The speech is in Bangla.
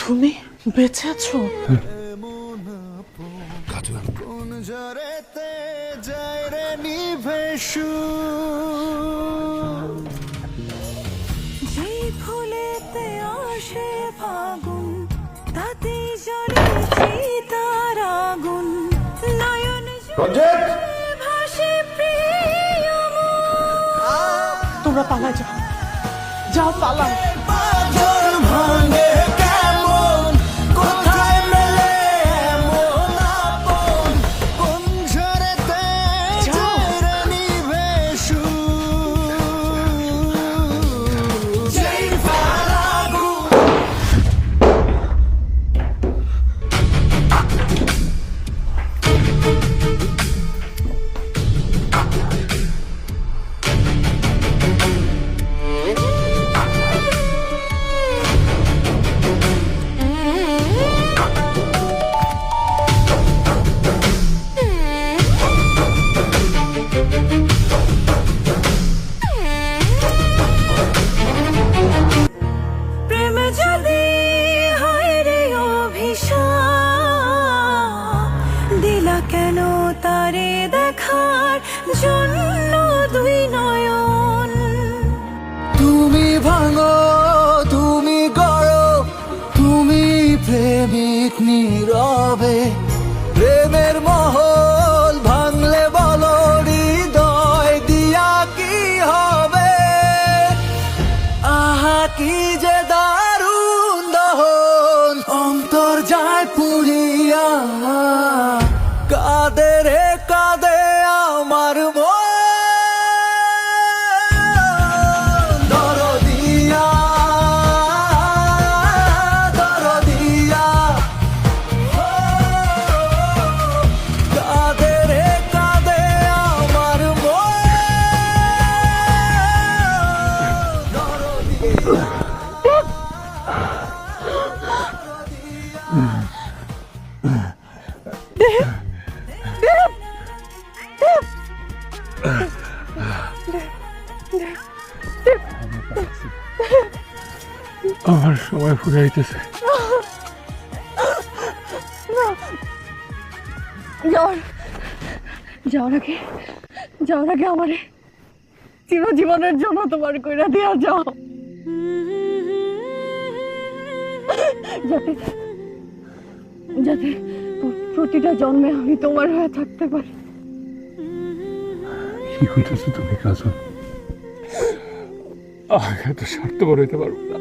তুমি বেঁচে আছো? যেই ফুলেতে আসে ফাগুন, তাতেই জ্বলে চিতার আগুন, নয়ন জলে ভাসে প্রিয় মন। তোমরা পালা যাও, যাও পালাও। প্রেম যদি হয় রে অভিশাপ, দিলা কেন তারে দেখার জন্য দুই নয়ন। তুমি ভাঙো, তুমি গড়ো, তুমি প্রেমিক নীরবে। প্রেমের মহল ভাঙলে বলো হৃদয় দিয়া কি হবে? আহা কি যে দারুণ দহন, অন্তর যায় পুরিয়া। কাঁদে রে কাঁদে আমার মন, দরদিয়া, দরদিয়া। কাঁদে রে কাঁদে আমার মন, দরদিয়া। আমার সময় ফুরাইতেছে। যাওয়ার আগে আমারে চিরজীবনের জন্য তোমার কইরা দিয়া যাও, যাতে যাতে প্রতিটা জন্মে আমি তোমার হয়ে থাকতে পারি। কি হইতেছে তুমি কাজল? এত স্বার্থপর হইতে পারবো না।